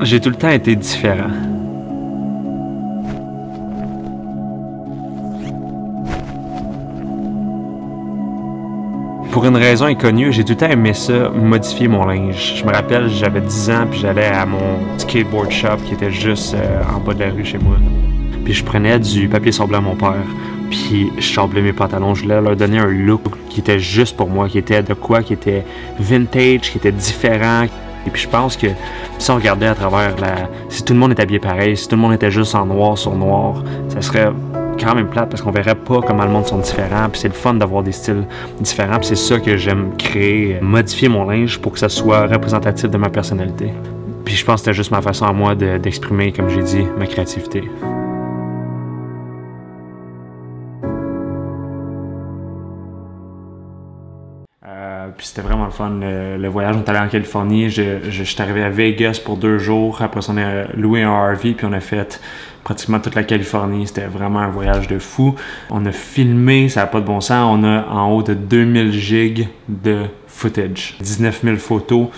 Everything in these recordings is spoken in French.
J'ai tout le temps été différent. Pour une raison inconnue, j'ai tout le temps aimé ça, modifier mon linge. Je me rappelle, j'avais 10 ans, puis j'allais à mon skateboard shop qui était juste en bas de la rue chez moi. Puis je prenais du papier sablé à mon père, puis je sablais mes pantalons. Je voulais leur donner un look qui était juste pour moi, qui était de quoi, qui était vintage, qui était différent. Et puis je pense que si on regardait à travers si tout le monde était habillé pareil, si tout le monde était juste en noir sur noir, ça serait quand même plate parce qu'on verrait pas comment le monde sont différents. Puis c'est le fun d'avoir des styles différents. Puis c'est ça que j'aime créer, modifier mon linge pour que ça soit représentatif de ma personnalité. Puis je pense que c'était juste ma façon à moi d'exprimer, comme j'ai dit, ma créativité. Puis c'était vraiment le fun, le voyage. On est allé en Californie, je suis arrivé à Vegas pour 2 jours. Après ça, on a loué un RV, puis on a fait pratiquement toute la Californie. C'était vraiment un voyage de fou. On a filmé, ça n'a pas de bon sens. On a en haut de 2000 gigs de footage, 19 000 photos.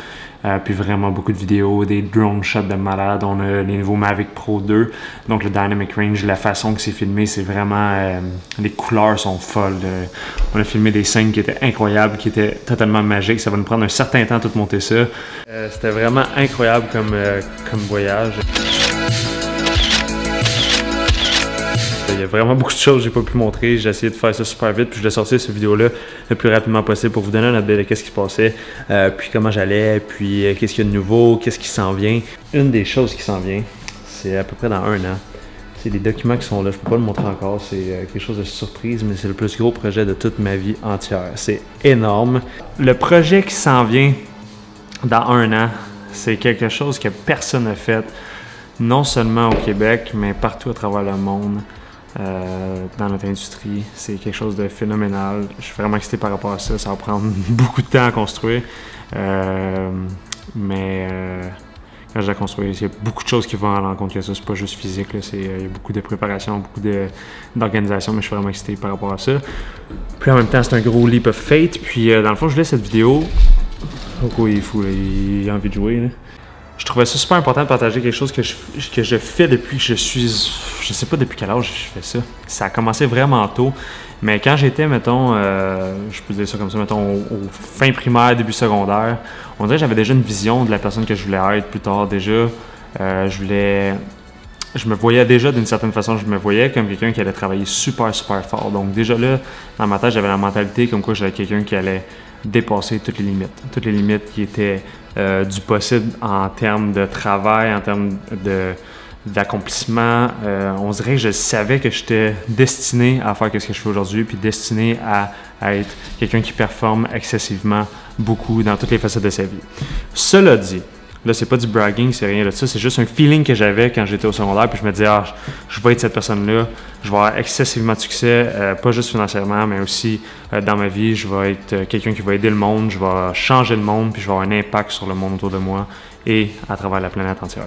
Puis vraiment beaucoup de vidéos, des drone shots de malade. On a les nouveaux Mavic Pro 2, donc le Dynamic Range, la façon que c'est filmé, c'est vraiment... les couleurs sont folles. On a filmé des scènes qui étaient incroyables, qui étaient totalement magiques. Ça va nous prendre un certain temps de tout monter ça. C'était vraiment incroyable comme voyage. Il y a vraiment beaucoup de choses que j'ai pas pu montrer. J'ai essayé de faire ça super vite, puis je l'ai sorti cette vidéo-là le plus rapidement possible pour vous donner un update de qu'est-ce qui se passait, puis comment j'allais, puis qu'est-ce qu'il y a de nouveau, qu'est-ce qui s'en vient. Une des choses qui s'en vient, c'est à peu près dans 1 an. C'est des documents qui sont là, je peux pas le montrer encore, c'est quelque chose de surprise, mais c'est le plus gros projet de toute ma vie entière. C'est énorme. Le projet qui s'en vient dans 1 an, c'est quelque chose que personne n'a fait, non seulement au Québec, mais partout à travers le monde. Dans notre industrie. C'est quelque chose de phénoménal. Je suis vraiment excité par rapport à ça. Ça va prendre beaucoup de temps à construire. Mais quand je la construis, il y a beaucoup de choses qui vont à l'encontre de ça. C'est pas juste physique. Il y a beaucoup de préparation, beaucoup d'organisation, mais je suis vraiment excité par rapport à ça. Puis en même temps, c'est un gros leap of faith. Puis dans le fond, je voulais cette vidéo. Oh, il est fou, là. Il a envie de jouer. Là. Je trouvais ça super important de partager quelque chose que je fais depuis que je suis... Je sais pas depuis quel âge je fais ça. Ça a commencé vraiment tôt. Mais quand j'étais, mettons, je peux dire ça comme ça, mettons, au fin primaire, début secondaire, on dirait que j'avais déjà une vision de la personne que je voulais être plus tard. Déjà, je me voyais déjà d'une certaine façon, je me voyais comme quelqu'un qui allait travailler super, super fort. Donc déjà là, dans ma tête, j'avais la mentalité comme quoi j'allais quelqu'un qui allait dépasser toutes les limites qui étaient du possible en termes de travail, en termes d'accomplissement. On dirait que je savais que j'étais destiné à faire ce que je fais aujourd'hui, puis destiné à être quelqu'un qui performe excessivement beaucoup dans toutes les facettes de sa vie. Cela dit, là, c'est pas du bragging, c'est rien de ça, c'est juste un feeling que j'avais quand j'étais au secondaire, puis je me disais, je vais être cette personne-là, je vais avoir excessivement de succès, pas juste financièrement, mais aussi dans ma vie, je vais être quelqu'un qui va aider le monde, je vais changer le monde, puis je vais avoir un impact sur le monde autour de moi et à travers la planète entière.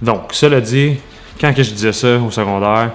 Donc, cela dit, quand que je disais ça au secondaire,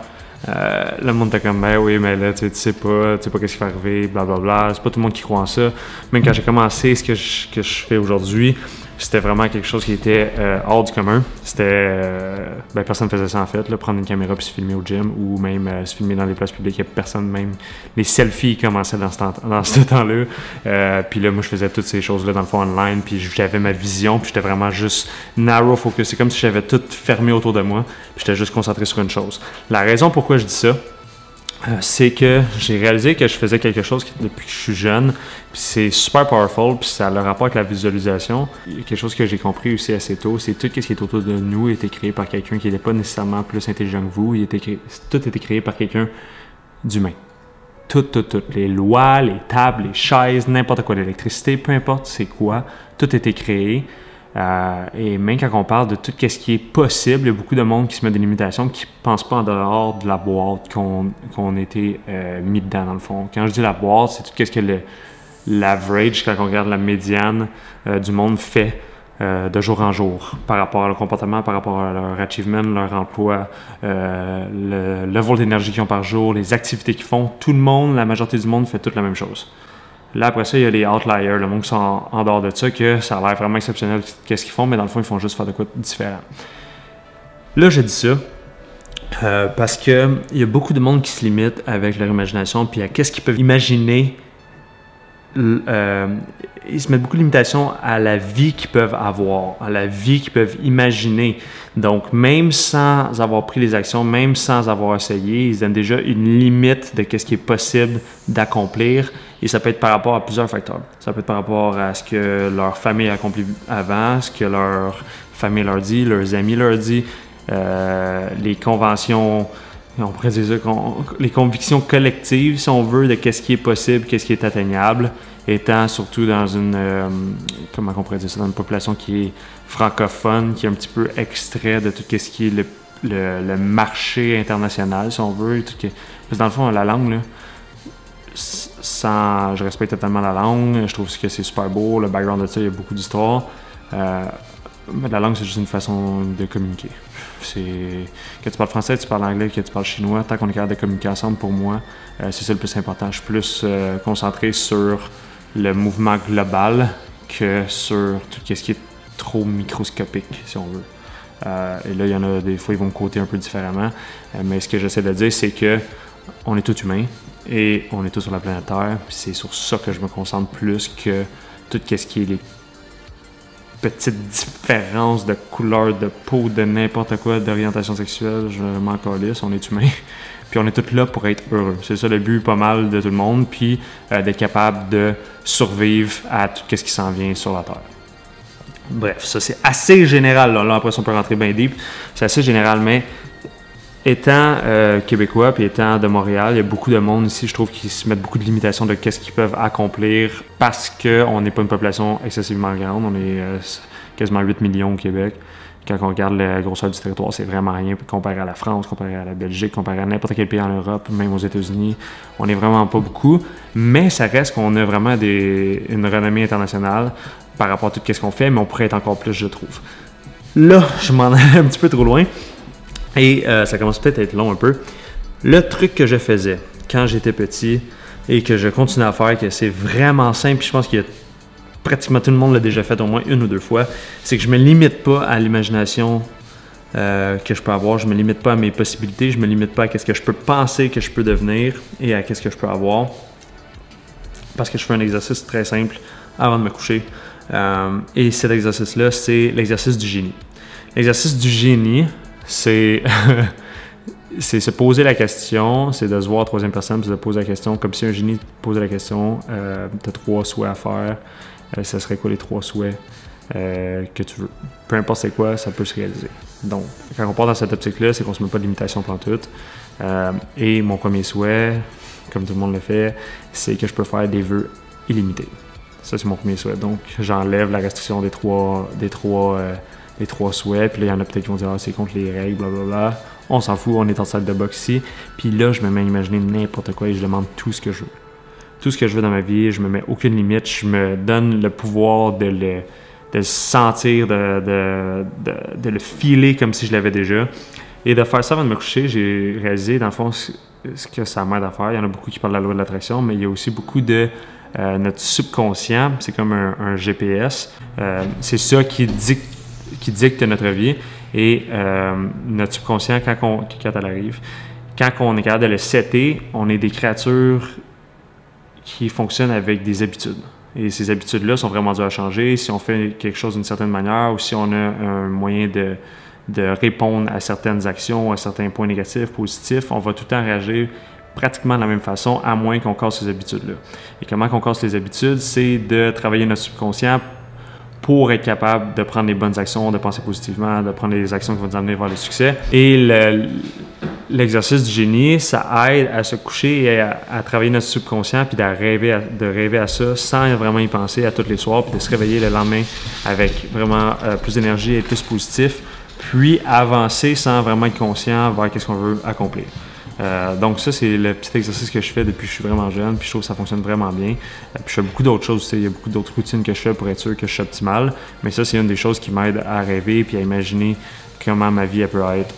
le monde était comme, ben oui, mais là, tu sais pas qu'est-ce qui va arriver, blablabla. C'est pas tout le monde qui croit en ça. Même quand j'ai commencé ce que je fais aujourd'hui, c'était vraiment quelque chose qui était hors du commun. C'était, personne faisait ça en fait, là, prendre une caméra puis se filmer au gym ou même se filmer dans des places publiques. Il n'y a personne, même les selfies commençaient dans ce temps-là. Puis là, moi, je faisais toutes ces choses-là dans le fond online, puis j'avais ma vision, puis j'étais vraiment juste narrow focus. C'est comme si j'avais tout fermé autour de moi, puis j'étais juste concentré sur une chose. La raison pourquoi je dis ça, c'est que j'ai réalisé que je faisais quelque chose depuis que je suis jeune, puis c'est super powerful, puis ça a le rapport avec la visualisation. Quelque chose que j'ai compris aussi assez tôt, c'est tout ce qui est autour de nous a été créé par quelqu'un qui n'était pas nécessairement plus intelligent que vous. Tout a été créé par quelqu'un d'humain. Toutes les lois, les tables, les chaises, n'importe quoi, l'électricité, peu importe c'est quoi, tout a été créé. Et même quand on parle de tout ce qui est possible, il y a beaucoup de monde qui se met des limitations, qui ne pensent pas en dehors de la boîte qu'on a été mis dedans, dans le fond. Quand je dis la boîte, c'est tout ce que l'average, quand on regarde la médiane du monde fait de jour en jour, par rapport à leur comportement, par rapport à leur achievement, leur emploi, le level d'énergie qu'ils ont par jour, les activités qu'ils font. Tout le monde, la majorité du monde fait toute la même chose. Là, après ça, il y a les outliers, le monde qui sont en dehors de ça, que ça a l'air vraiment exceptionnel qu'est-ce qu'ils font, mais dans le fond, ils font juste faire de quoi de différent. Là, je dis ça parce qu'il y a beaucoup de monde qui se limite avec leur imagination, puis à qu'est-ce qu'ils peuvent imaginer. Ils se mettent beaucoup de limitations à la vie qu'ils peuvent avoir, à la vie qu'ils peuvent imaginer. Donc, même sans avoir pris les actions, même sans avoir essayé, ils donnent déjà une limite de ce qui est possible d'accomplir. Et ça peut être par rapport à plusieurs facteurs. Ça peut être par rapport à ce que leur famille a accompli avant, ce que leur famille leur dit, leurs amis leur disent, les conventions, on pourrait dire ça, les convictions collectives, si on veut, de qu'est-ce qui est possible, qu'est-ce qui est atteignable, étant surtout dans une, comment on pourrait dire ça, dans une population qui est francophone, qui est un petit peu extrait de tout ce qui est le marché international, si on veut. Parce que dans le fond, la langue, là, je respecte totalement la langue, je trouve que c'est super beau, le background de ça, il y a beaucoup d'histoire. Mais la langue, c'est juste une façon de communiquer. Que tu parles français, que tu parles anglais, que tu parles chinois, tant qu'on est capable de communiquer ensemble, pour moi, c'est ça le plus important. Je suis plus concentré sur le mouvement global que sur tout ce qui est trop microscopique, si on veut. Et là, il y en a des fois, ils vont me côté un peu différemment. Mais ce que j'essaie de dire, c'est que on est tous humains et on est tous sur la planète Terre. C'est sur ça que je me concentre plus que tout ce qui est les petites différences de couleur de peau, de n'importe quoi, d'orientation sexuelle. Je m'en calisse, on est humain. Puis on est tous là pour être heureux. C'est ça le but pas mal de tout le monde. Puis d'être capable de survivre à tout ce qui s'en vient sur la Terre. Bref, ça c'est assez général. Là après, on peut rentrer bien deep. C'est assez général, mais étant québécois puis étant de Montréal, il y a beaucoup de monde ici, je trouve, qui se mettent beaucoup de limitations de qu'est-ce qu'ils peuvent accomplir parce qu'on n'est pas une population excessivement grande. On est quasiment 8 millions au Québec. Quand on regarde la grosseur du territoire, c'est vraiment rien comparé à la France, comparé à la Belgique, comparé à n'importe quel pays en Europe, même aux États-Unis. On n'est vraiment pas beaucoup, mais ça reste qu'on a vraiment une renommée internationale par rapport à tout ce qu'on fait, mais on pourrait être encore plus, je trouve. Là, je m'en allais un petit peu trop loin. Et ça commence peut-être à être long un peu. Le truc que je faisais quand j'étais petit et que je continue à faire, que c'est vraiment simple, puis je pense qu'il y a pratiquement tout le monde l'a déjà fait au moins une ou deux fois, c'est que je me limite pas à l'imagination que je peux avoir, je me limite pas à mes possibilités, je me limite pas à ce que je peux penser que je peux devenir et à ce que je peux avoir. Parce que je fais un exercice très simple avant de me coucher. Et cet exercice-là, c'est l'exercice du génie. L'exercice du génie, c'est c'est se poser la question, c'est de se voir en troisième personne, puis de poser la question, comme si un génie te posait la question, tu as 3 souhaits à faire, ça serait quoi les 3 souhaits que tu veux? Peu importe c'est quoi, ça peut se réaliser. Donc, quand on part dans cette optique-là, c'est qu'on se met pas de limitation pantoute. Et mon premier souhait, comme tout le monde le fait, c'est que je peux faire des vœux illimités. Ça, c'est mon premier souhait. Donc, j'enlève la restriction des trois souhaits, puis là, il y en a peut-être qui vont dire « Ah, c'est contre les règles, blablabla ». On s'en fout, on est en salle de boxe ici. Puis là, je me mets à imaginer n'importe quoi et je demande tout ce que je veux. Tout ce que je veux dans ma vie, je me mets aucune limite, je me donne le pouvoir de le sentir, de le filer comme si je l'avais déjà. Et de faire ça avant de me coucher, j'ai réalisé, dans le fond, ce que ça m'aide à faire. Il y en a beaucoup qui parlent de la loi de l'attraction, mais il y a aussi beaucoup de notre subconscient. C'est comme un GPS. C'est ça qui dicte notre vie. Et notre subconscient, quand elle arrive, quand on est capable de le setter, on est des créatures qui fonctionnent avec des habitudes. Et ces habitudes-là sont vraiment dures à changer. Si on fait quelque chose d'une certaine manière ou si on a un moyen de répondre à certaines actions, à certains points négatifs, positifs, on va tout le temps réagir pratiquement de la même façon, à moins qu'on casse ces habitudes-là. Et comment qu'on casse les habitudes? C'est de travailler notre subconscient pour être capable de prendre les bonnes actions, de penser positivement, de prendre les actions qui vont nous amener vers le succès. Et l'exercice du génie, ça aide à se coucher et à travailler notre subconscient puis de rêver à ça sans vraiment y penser à tous les soirs, puis de se réveiller le lendemain avec vraiment plus d'énergie et plus positif, puis avancer sans vraiment être conscient vers qu'est-ce qu'on veut accomplir. Donc ça, c'est le petit exercice que je fais depuis que je suis vraiment jeune, puis je trouve que ça fonctionne vraiment bien. Puis je fais beaucoup d'autres choses, il y a beaucoup d'autres routines que je fais pour être sûr que je suis optimal, mais ça, c'est une des choses qui m'aide à rêver puis à imaginer comment ma vie elle peut être.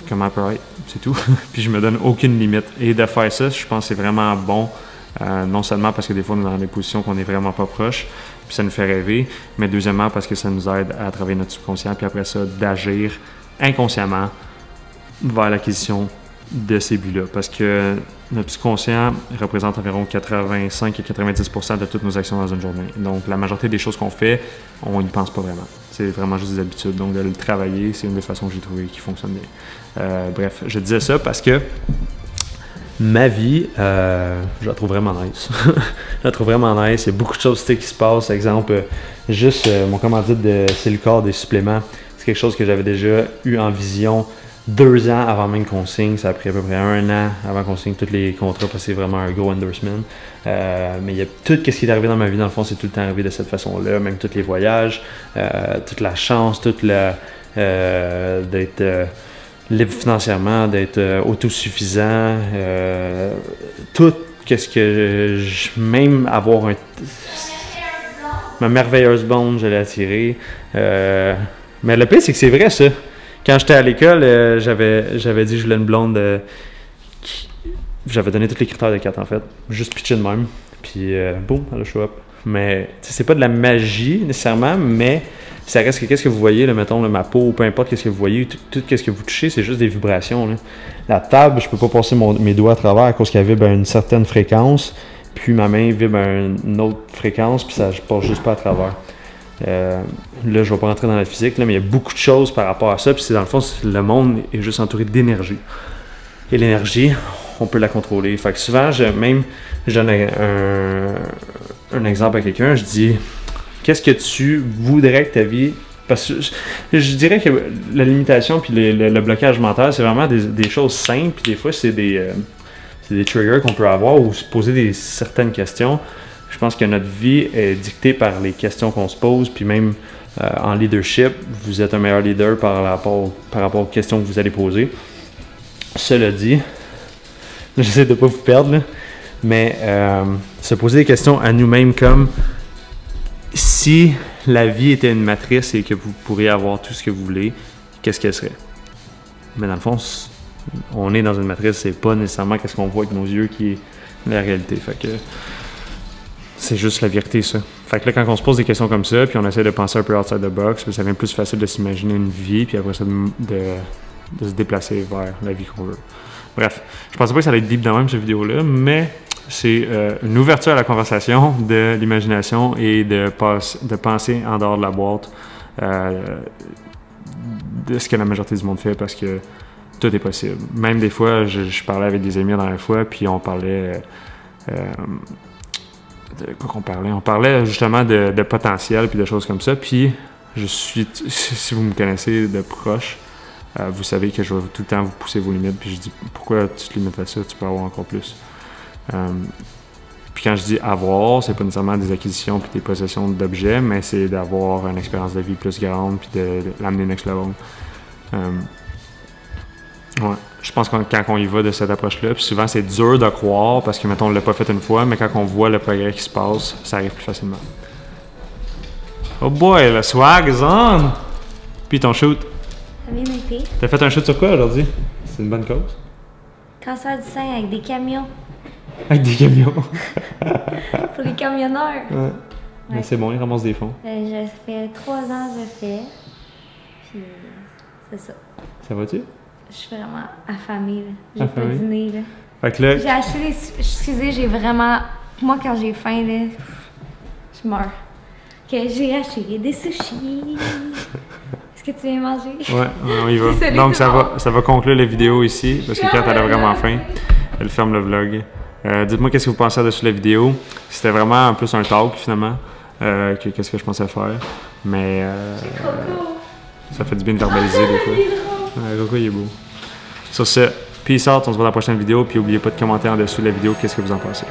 Comment elle peut être, c'est tout. Puis je me donne aucune limite. Et de faire ça, je pense que c'est vraiment bon Non seulement parce que des fois on est dans des positions qu'on n'est vraiment pas proche, puis ça nous fait rêver, mais deuxièmement parce que ça nous aide à travailler notre subconscient, puis après ça, d'agir inconsciemment vers l'acquisition de ces buts-là. Parce que notre subconscient représente environ 85 et 90% de toutes nos actions dans une journée. Donc la majorité des choses qu'on fait, on n'y pense pas vraiment. C'est vraiment juste des habitudes. Donc de le travailler, c'est une des façons que j'ai trouvé qui fonctionne bien. Bref, je disais ça parce que ma vie, je la trouve vraiment nice. Je la trouve vraiment nice. Il y a beaucoup de choses qui se passent. Exemple, juste mon commandite de Cellucor des suppléments, c'est quelque chose que j'avais déjà eu en vision 2 ans avant même qu'on signe. Ça a pris à peu près 1 an avant qu'on signe tous les contrats parce que c'est vraiment un gros endorsement. Mais il y a tout ce qui est arrivé dans ma vie, dans le fond, c'est tout le temps arrivé de cette façon-là. Même tous les voyages, toute la chance, toute la d'être libre financièrement, d'être autosuffisant, tout qu'est-ce que même avoir ma merveilleuse blonde, je l'ai attirée. Mais le pire, c'est que c'est vrai, ça. Quand j'étais à l'école, j'avais dit que je voulais une blonde j'avais donné tous les critères de 4 en fait. Juste pitché de même. Puis boum, elle a show up. Mais c'est pas de la magie nécessairement, mais ça reste que qu'est-ce que vous voyez, là, mettons, là, ma peau, peu importe qu'est-ce que vous voyez, tout qu'est-ce que vous touchez, c'est juste des vibrations. Là. La table, je peux pas passer mes doigts à travers à cause qu'elle vibre à une certaine fréquence, puis ma main vibre à une autre fréquence, puis ça je passe juste pas à travers. Là, je vais pas rentrer dans la physique, là, mais il y a beaucoup de choses par rapport à ça, puis c'est dans le fond, le monde est juste entouré d'énergie. Et l'énergie, on peut la contrôler. Fait que souvent, je donne un exemple à quelqu'un, je dis qu'est-ce que tu voudrais que ta vie. Parce que je dirais que la limitation puis le blocage mental, c'est vraiment des choses simples, puis des fois, c'est des triggers qu'on peut avoir ou se poser certaines questions. Je pense que notre vie est dictée par les questions qu'on se pose, puis même en leadership, vous êtes un meilleur leader par rapport aux questions que vous allez poser. Cela dit, j'essaie de ne pas vous perdre, là, mais se poser des questions à nous-mêmes comme si la vie était une matrice et que vous pourriez avoir tout ce que vous voulez, qu'est-ce qu'elle serait? Mais dans le fond, on est dans une matrice, c'est pas nécessairement qu'est-ce qu'on voit avec nos yeux qui est la réalité. Fait que c'est juste la vérité, ça. Fait que là, quand on se pose des questions comme ça, puis on essaie de penser un peu outside the box, ça devient plus facile de s'imaginer une vie, puis après ça, de se déplacer vers la vie qu'on veut. Bref, je pensais pas que ça allait être deep dans même cette vidéo-là, mais c'est une ouverture à la conversation de l'imagination et de penser en dehors de la boîte de ce que la majorité du monde fait parce que tout est possible. Même des fois, je parlais avec des amis la dernière fois, puis on parlait... de quoi qu'on parlait? On parlait justement de potentiel puis de choses comme ça, puis si vous me connaissez de proche, vous savez que je vais tout le temps vous pousser vos limites, puis je dis pourquoi tu te limites à ça, tu peux avoir encore plus. Puis quand je dis avoir, c'est pas nécessairement des acquisitions puis des possessions d'objets, mais c'est d'avoir une expérience de vie plus grande puis de l'amener next level. Ouais. Je pense que quand on y va de cette approche-là, puis souvent c'est dur de croire parce que, mettons, on l'a pas fait une fois, mais quand on voit le progrès qui se passe, ça arrive plus facilement. Oh boy, le swag is on! Puis ton shoot. Ça vient été. T'as fait un shoot sur quoi aujourd'hui? C'est une bonne cause? Cancer du sein avec des camions. Avec des camions? Pour les camionneurs. Ouais. Mais c'est bon, ils ramassent des fonds. Ça fait 3 ans que je fais. Puis c'est ça. Ça va-tu? Je suis vraiment affamée, là. J'ai pas dîné, là. Fait que là... J'ai acheté des... Excusez, j'ai vraiment... Moi, quand j'ai faim, là, je meurs. Que j'ai acheté des sushis. Est-ce que tu viens manger? Ouais, on y va. Donc, ça va conclure la vidéo ici, parce que quand elle a vraiment faim, elle ferme le vlog. Dites-moi qu'est-ce que vous pensez dessus la vidéo. C'était vraiment plus un talk, finalement, que qu'est-ce que je pensais faire. Mais... ça fait du bien de verbaliser, des fois. Coco, il est beau. Sur ce, peace out, on se voit dans la prochaine vidéo. Puis n'oubliez pas de commenter en dessous de la vidéo qu'est-ce que vous en pensez.